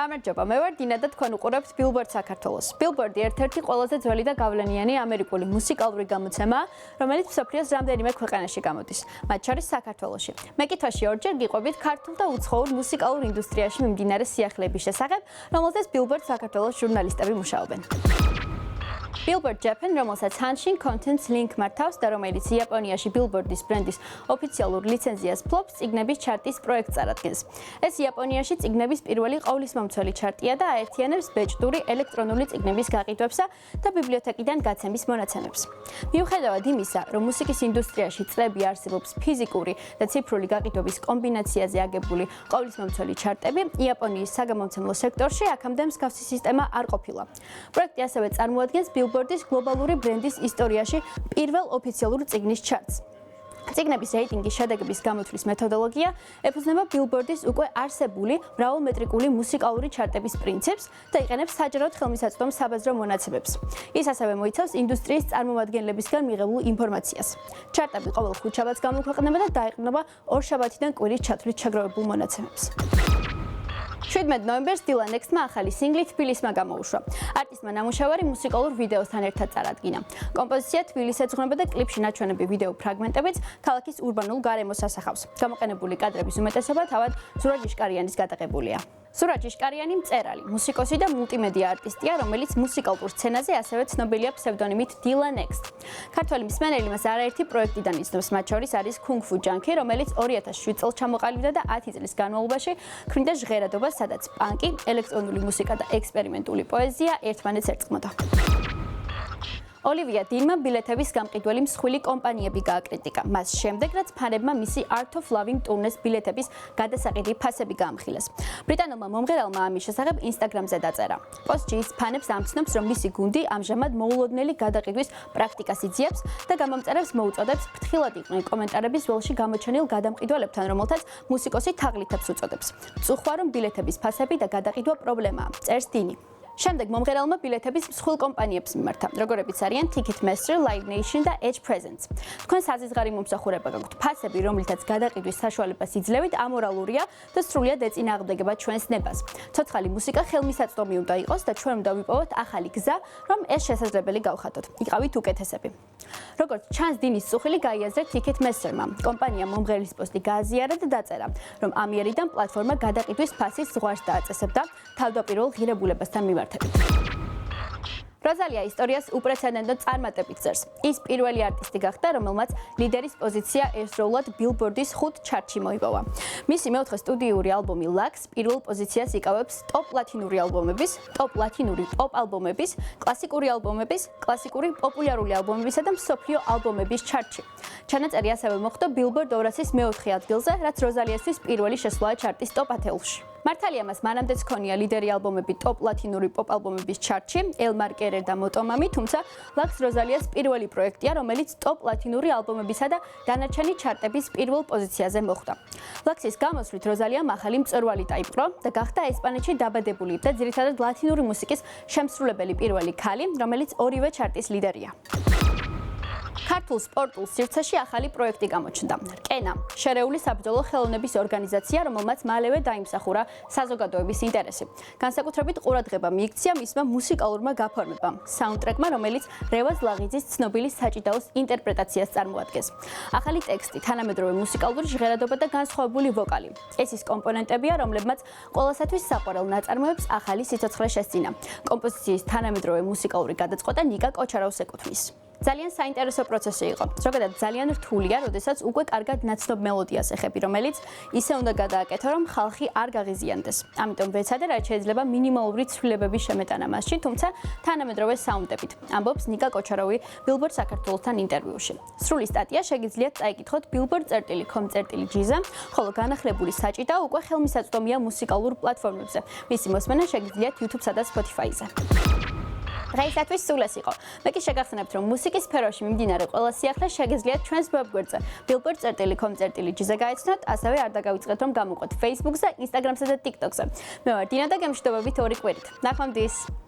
გამარჯობა, მე ვარ დინა და თქვენ უყურებთ Billboard საქართველოს. Billboard-ი ერთ-ერთი ყველაზე ძველი და გავლენიანი ამერიკული მუსიკალური გამოცემაა, რომელიც მსოფლიოს რამდენიმე ქვეყანაში გამოდის, მათ შორის საქართველოში. მე კითხვაში ორჯერ გიყვებით ქართულ და უცხოურ მუსიკალურ ინდუსტრიაში მიმდინარე სიახლეების შესახებ, რომელზეც Billboard საქართველოს ჟურნალისტები მუშაობენ. Billboard Japan, რომელსაც Hanshin Contents Link მართავს და რომელიც იაპონიაში Billboard-ის ბრენდის ოფიციალურ ლიცენზიას ფლობს, წიგნების ჩარტის პროექტს წარადგენს. ეს იაპონიაში წიგნების პირველი ყოვლისმომცველი ჩარტია და აერთიანებს ბეჭდური ელექტრონული წიგნების გაყიდვებსა და ბიბლიოთეკიდან გაცემის მონაცემებს. მიუხედავად იმისა, რომ მუსიკის ინდუსტრიაში წლები არსებობს ფიზიკური და ციფრული გაყიდვების კომბინაციაზე აგებული ყოვლისმომცველი ჩარტები, იაპონიის საგამომცემლო სექტორში აქამდე მსგავსი სისტემა არ ყოფილა. პროექტი ასევე წარმოადგენს Billboard-ის გლობალური ბრენდის ისტორიაში პირველ ოფიციალურ წიგნის ჩარტს. წიგნების რეიტინგის შედეგების გამოთვლის მეთოდოლოგია ეფუძნება Billboard-ის უკვე არსებული მრავალმეტრიკული მუსიკალური ჩარტების პრინციპს და იყენებს საჯაროდ ხელმისაწვდომ საბაზრო მონაცემებს. ის ასევე მოიცავს ინდუსტრიის წარმომადგენლებისგან მიღებულ ინფორმაციას. ჩარტები ყოველ ხუთშაბათს გამოქვეყნება და დაეყრდნობა ორშაბათიდან კვირის ჩათვლით შეგროვებულ მონაცემებს. 17 ნოემბერს Dylan X-მა ახალი სინგლი თბილისმა გამოუშვა. არტისტმა ნამუშევარი მუსიკალურ ვიდეოსთან ერთად წარადგინა. კომპოზიცია თბილისს ეძღვნება და კლიპში ნაჩვენები ვიდეო ფრაგმენტებიც ქალაქის ურბანულ გარემოს ასახავს. გამოყენებული კადრების უმეტესობა თავად სურაჯ იშკარიანის გადაღებულია. სურაჯ იშკარიანი მწერალი, მუსიკოსი და მულტიმედია არტისტია, რომელიც მუსიკალურ სცენაზე ასევე ცნობილია ფსევდონიმით Dylan X. ქართველი მსმენელი მას არაერთი პროექტიდან იცნობს, მათ შორის არის Kung Fu Junkie, რომელიც 2007 წელს ჩამოყალიბდა და 10 წლის განმავლობაში ქმნიდა ჟღერადობას, სადაც პანკი, ელექტრონული მუსიკა და ექსპერიმენტული პოეზია ერთმანეთს ერწყმოდა. Olivia Dean-მა ბილეთების გამყიდველი მსხვილი კომპანიები გააკრიტიკა. მას შემდეგ, რაც ფანებმა მისი Art of Loving ტურნეს ბილეთების გადასაყიდი ფასები გაამხილეს. ბრიტანულმა მომღერალმა ამის შესახებ Instagram-ზე დაწერა. პოსტში ის ფანებს ამცნობს, რომ მისი გუნდი ამჟამად მოულოდნელი გადაყიდვის პრაქტიკას იძიებს და გამომწერებს მოუწოდებს ფრთხილად იყვნენ კომენტარების ველში გამოჩენილ გადამყიდველებთან, რომელთაც მუსიკოსი თაღლითებს უწოდებს. წუხვა, რომ ბილეთების ფასები და გადაყიდვა პრობლემაა, წერს დინი. შემდეგ მომღერალმა ბილეთების მსხვილ კომპანიებს მიმართა, როგორებიც არიან Ticketmaster, Live Nation და Edge Presents. თქვენ საზღვარი მომსახურება გაქვთ. ფასები, რომლითაც გადაყიდვის საშუალებას იძლევით, ამორალურია და სრულიად ეწინააღმდეგება ჩვენს ნებას. ცოცხალი მუსიკა ხელმისაწვდომი უნდა იყოს და ჩვენ უნდა ვიპოვოთ ახალი გზა, რომ ეს შესაძლებელი გავხატოთ. იყავით უკეთესები. როგორც ჩანს, დინის წუხილი გაიაზრეთ Ticketmaster-მა. კომპანია მომღერლის პოსტი გააზიარა და დაწერა, რომ ამიერიდან პლატფორმა გადაყიდვის ფასის ზღვარს დააწესებდა თავდაპირველ ღირებულებასთან მიმართ. Rosalia ისტორიას უპრეცედენტო წარმატებით წერს. ის პირველი არტისტი გახდა, რომელმაც ლიდერის პოზიცია ერთდროულად Billboard-ის 5 ჩარტში მოიპოვა. მისი მეოთხე სტუდიური ალბომი Lux პირველ პოზიციას იკავებს ტოპ ლათინური ალბომების, ტოპ ლათინური პოპ ალბომების, კლასიკური ალბომების, კლასიკური პოპულარული ალბომებისა და მსოფლიო ალბომების ჩარტში. ჩანაწერი ასევე მოხდა Billboard 200-ის მეოთხე ადგილზე, რაც Rosalia-ისთვის პირველი შესვლაა ჩარტის ტოპ 10-ში. მართალია მას მანამდეც ჰქონია ლიდერი ალბომები ტოპ ლათინური პოპ ალბომების ჩარტში, El Marquerer და Motomami, თუმცა Lux Rosalias პირველი პროექტია, რომელიც ტოპ ლათინური ალბომებისა და დანარჩენი ჩარტების პირველ პოზიციაზე მოხვდა. Lux-ის გამოსვლით Rosaliam ახალი მწვერვალი დაიპყრო და გახდა ესპანეთში დაბადებული და ძირითადად ლათინური მუსიკის შემსრულებელი პირველი ქალი, რომელიც ორივე ჩარტის ლიდერია. ქართულ სპორტულ სივრცეში ახალი პროექტი გამოჩნდა. რკენა, შერეული საბრძოლო ხელოვნების ორგანიზაცია, რომელმაც მალევე დაიმსახურა საზოგადოების ინტერესი. განსაკუთრებით ყურადღება მიიქცია მისმა მუსიკალურმა გაფორმებამ, საუნდტრეკმა, რომელიც რევაზ ლაღიძის ცნობილი საჭიდაოს ინტერპრეტაციას წარმოადგენს. ახალი ტექსტი, თანამედროვე მუსიკალური ჟღერადობა და განსხვავებული ვოკალი. ეს ის კომპონენტებია, რომლებმაც ყველასათვის საყვარელ ნაწარმოებს ახალი სიცოცხლე შესძინა. კომპოზიციის თანამედროვე მუსიკალური გადაწყვეტა ნიკა კოჩაროვს ეკუთვნის. ძალიან საინტერესო პროცესი იყო. ზოგადად ძალიან რთულია, როდესაც უკვე კარგად ნაცნობ მელოდიას ეხები, რომელიც ისე უნდა გადააკეთო, რომ ხალხი არ გაღიზიანდეს. ამიტომ ვეცადე, რაც შეიძლება მინიმალური ცვლილებების შემეტანა მასში, თუმცა თანამედროვე საუნდებით. ამბობს ნიკა კოჩაროვი Billboard საქართველოსთან ინტერვიუში. სრული სტატია შეგიძლიათ წაიკითხოთ billboard.com/GZ, ხოლო განახლებული საჭიდაო უკვე ხელმისაწვდომია მუსიკალურ პლატფორმებზე. მისი მოსმენა შეგიძლიათ YouTube-სა და Spotify-ზე. დღეისათვის სულ ეს იყო. მე კი შეგახსენებთ, რომ მუსიკის სფეროში მიმდინარე ყველა სიახლე შეგიძლიათ ჩვენს ვებგვერდზე billboard.com/GZ გაეცნოთ, ასევე არ დაგავიწყდეთ, რომ გამოვყოთ Facebook-ზე, Instagram-სა და TikTok-ზე. მე ვარ დინა და გემშვიდობებით ორი კვირით. ნახვამდის.